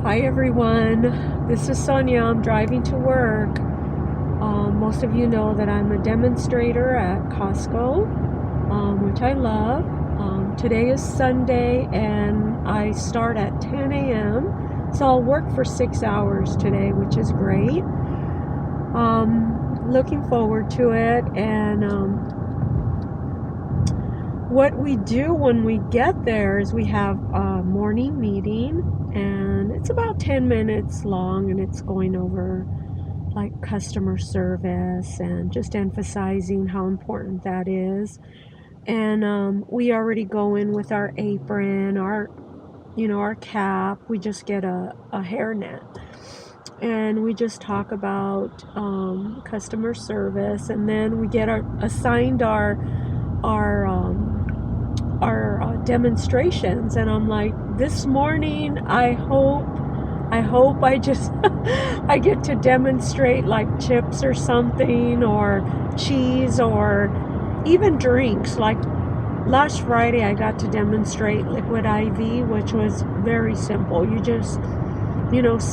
Hi everyone, this is Sonia. I'm driving to work. Most of you know that I'm a demonstrator at Costco, which I love. Today is Sunday and I start at 10 a.m. So I'll work for 6 hours today, which is great. Looking forward to it. And what we do when we get there is we have a morning meeting, and it's about 10 minutes long, and it's going over like customer service and just emphasizing how important that is. And we already go in with our apron, our cap. We just get a hairnet, and we just talk about customer service, and then we get assigned our demonstrations. And I'm like, this morning I hope I just I get to demonstrate like chips or something, or cheese, or even drinks. Like last Friday I got to demonstrate liquid IV, which was very simple. You just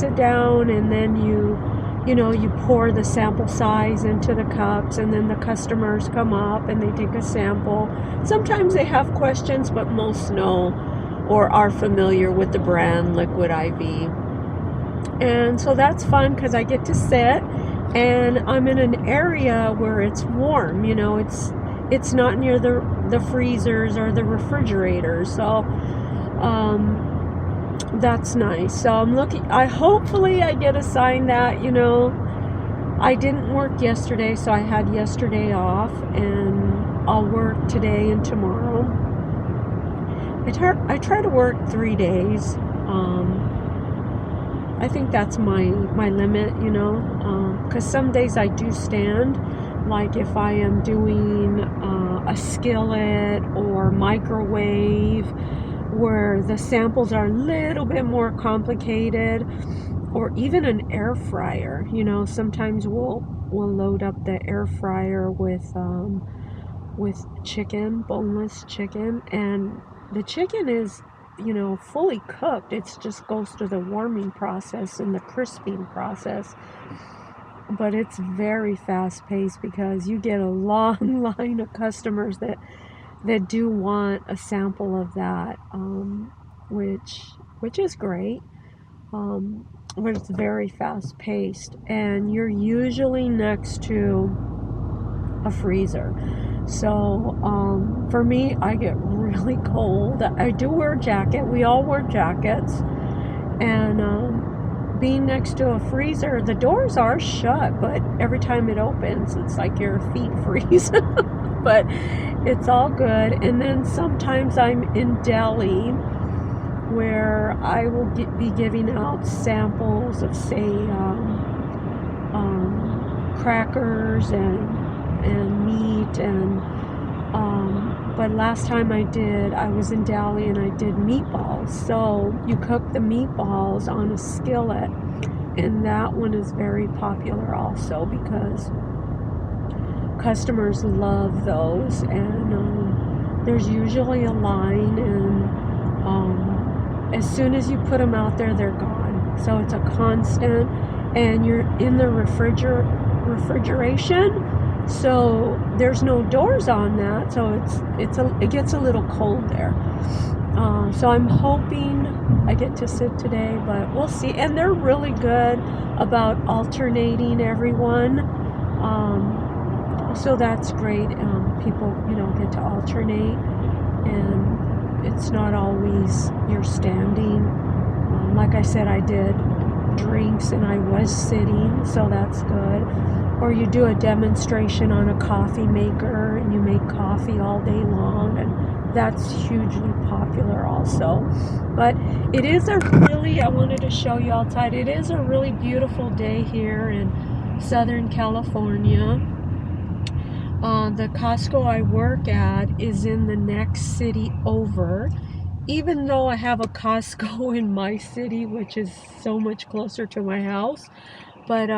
sit down, and then you pour the sample size into the cups, and then the customers come up and they take a sample. Sometimes they have questions, but most know or are familiar with the brand Liquid IV. And so that's fun because I get to sit, and I'm in an area where it's warm. It's not near the freezers or the refrigerators. So that's nice. So hopefully I get assigned that. I didn't work yesterday, so I had yesterday off, and I'll work today and tomorrow. I try to work 3 days. I think that's my limit, because some days I do stand, like if I am doing a skillet or microwave, where the samples are a little bit more complicated, or even an air fryer. Sometimes we'll load up the air fryer with chicken, boneless chicken, and the chicken is fully cooked. It just goes through the warming process and the crisping process, but it's very fast paced because you get a long line of customers that do want a sample of that, which is great. But it's very fast paced, and you're usually next to a freezer. So for me, I get really cold. I do wear a jacket. We all wear jackets. And being next to a freezer, the doors are shut, but every time it opens, it's like your feet freeze. But it's all good. And then sometimes I'm in deli, where I will be giving out samples of, say, crackers and meat, and but last time I was in deli and I did meatballs. So you cook the meatballs on a skillet, and that one is very popular also because customers love those. And there's usually a line, and as soon as you put them out there, they're gone. So it's a constant, and you're in the refrigeration, so there's no doors on that, so it gets a little cold there. So I'm hoping I get to sit today, but we'll see. And they're really good about alternating everyone, so that's great. People get to alternate, and it's not always you're standing. Like I said, I did drinks and I was sitting, so that's good. Or you do a demonstration on a coffee maker, and you make coffee all day long, and that's hugely popular also. But it is I wanted to show you outside. It is a really beautiful day here in Southern California. The Costco I work at is in the next city over, even though I have a Costco in my city, which is so much closer to my house. But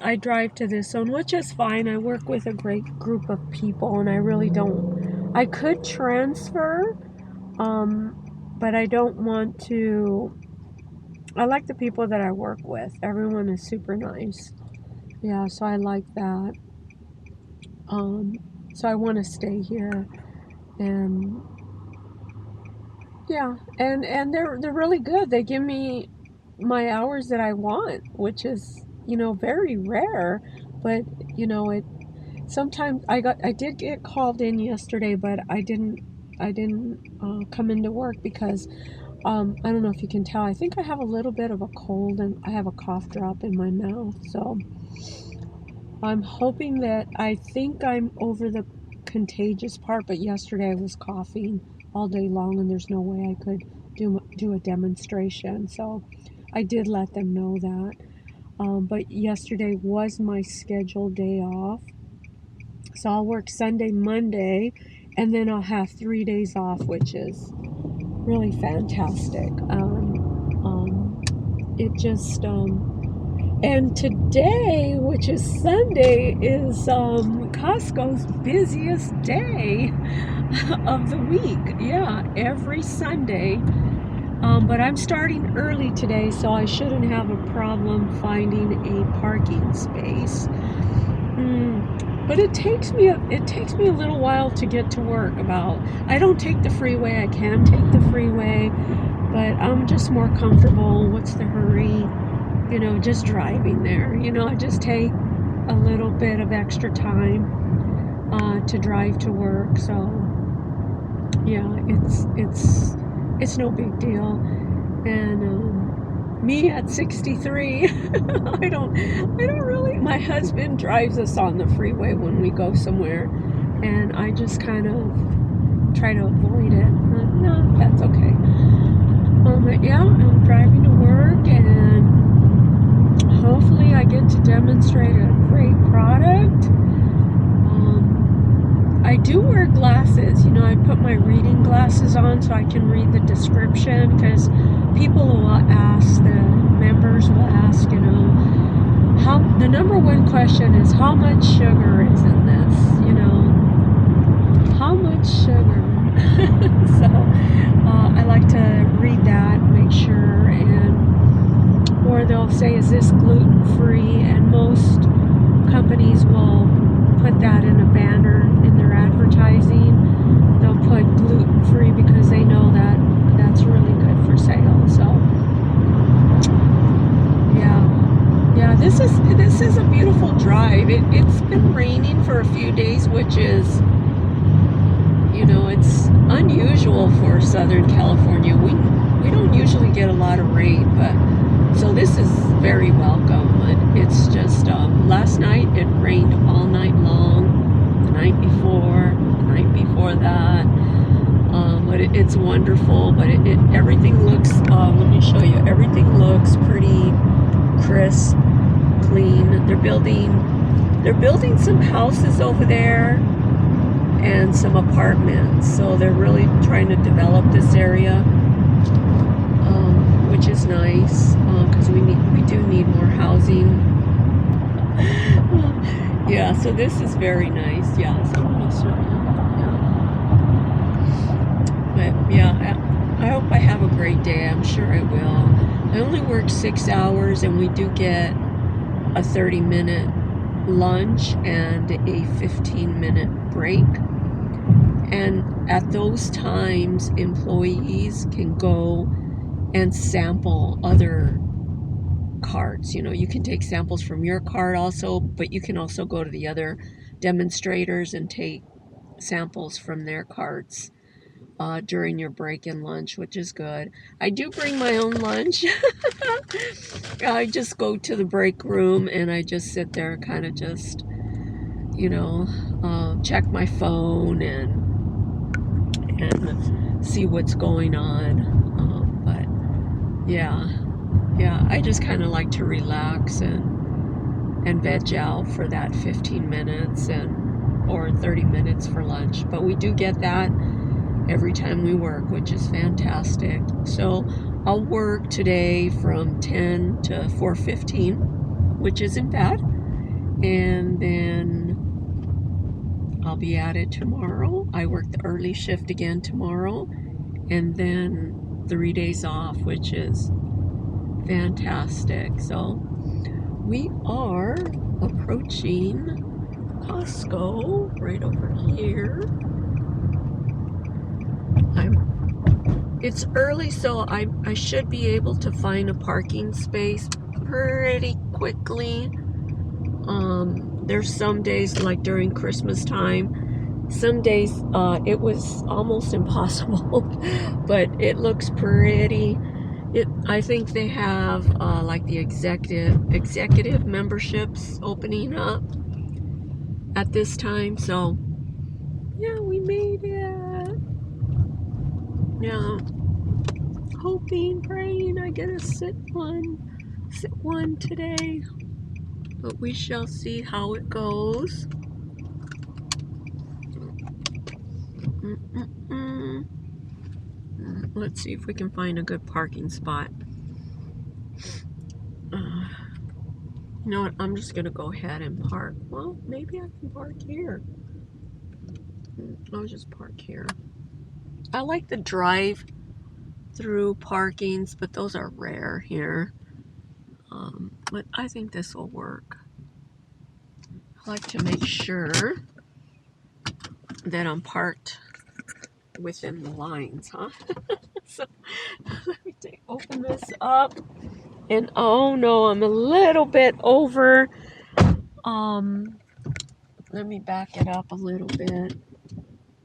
I drive to this one, which is fine. I work with a great group of people, and I really don't. I could transfer, but I don't want to. I like the people that I work with. Everyone is super nice. Yeah, so I like that. Um, so I want to stay here, and yeah, and they're really good. They give me my hours that I want, which is, very rare. But it sometimes I did get called in yesterday, but I didn't come into work because I don't know if you can tell. I think I have a little bit of a cold and I have a cough drop in my mouth. So I'm hoping that I think I'm over the contagious part. But yesterday I was coughing all day long, and there's no way I could do a demonstration. So I did let them know that. But yesterday was my scheduled day off. So I'll work Sunday, Monday, and then I'll have 3 days off, which is really fantastic. It just, and today, which is Sunday, is Costco's busiest day of the week. Yeah, every Sunday. But I'm starting early today, so I shouldn't have a problem finding a parking space. But it takes me a little while to get to work. I don't take the freeway. I can take the freeway, but I'm just more comfortable. What's the hurry? Just driving there. I just take a little bit of extra time to drive to work. So yeah, it's no big deal. And me at 63, I don't really. My husband drives us on the freeway when we go somewhere, and I just kind of try to avoid it. But no, that's okay. But yeah, I'm driving to work, and hopefully I get to demonstrate a great product. I do wear glasses. I put my reading glasses on so I can read the description, because people will ask, the members will ask, the number one question is, how much sugar is in this? How much sugar? So I like to read that, make sure, or they'll say, is this gluten-free? And most companies will put that in a banner in their advertising. They'll put gluten-free because they know that that's really good for sales. So yeah, this is a beautiful drive. It's been raining for a few days, which is, it's unusual for Southern California. We don't usually get a lot of rain, but so this is very welcome. It's just last night it rained all night long, the night before that, but it's wonderful. But everything looks, let me show you, everything looks pretty crisp, clean. They're building some houses over there and some apartments, so they're really trying to develop this area, which is nice, because we do need more housing. Yeah, so this is very nice. Yeah, so let me show you. But yeah, I hope I have a great day. I'm sure I will. I only work 6 hours, and we do get a 30-minute lunch and a 15-minute break. And at those times, employees can go and sample other carts. You can take samples from your cart also, but you can also go to the other demonstrators and take samples from their carts during your break and lunch, which is good. I do bring my own lunch. I just go to the break room and I just sit there, kind of just, check my phone and see what's going on. But yeah, I just kind of like to relax and veg out for that 15 minutes or 30 minutes for lunch. But we do get that every time we work, which is fantastic. So I'll work today from 10 to 4:15, which isn't bad. And then I'll be at it tomorrow. I work the early shift again tomorrow. And then 3 days off, which is fantastic. So we are approaching Costco right over here. It's early, so I should be able to find a parking space pretty quickly. There's some days, like during Christmas time, some days it was almost impossible, but it looks pretty. I think they have like the executive memberships opening up at this time. So yeah, we made it. Yeah, hoping, praying I get to sit one today, but we shall see how it goes. Let's see if we can find a good parking spot. You know what? I'm just gonna go ahead and park. Well, maybe I can park here. I'll just park here. I like the drive-through parkings, but those are rare here. But I think this will work. I like to make sure that I'm parked within the lines, huh? So let me open this up. And oh no, I'm a little bit over. Let me back it up a little bit.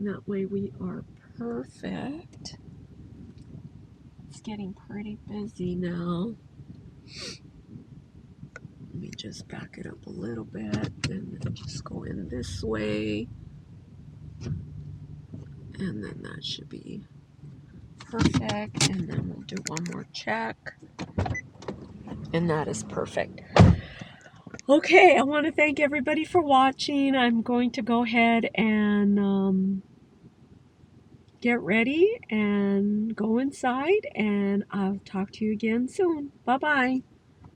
That way we are perfect. It's getting pretty busy now. Let me just back it up a little bit and then just go in this way. And then that should be perfect. And then we'll do one more check. And that is perfect. Okay, I want to thank everybody for watching. I'm going to go ahead and get ready and go inside, and I'll talk to you again soon. Bye-bye.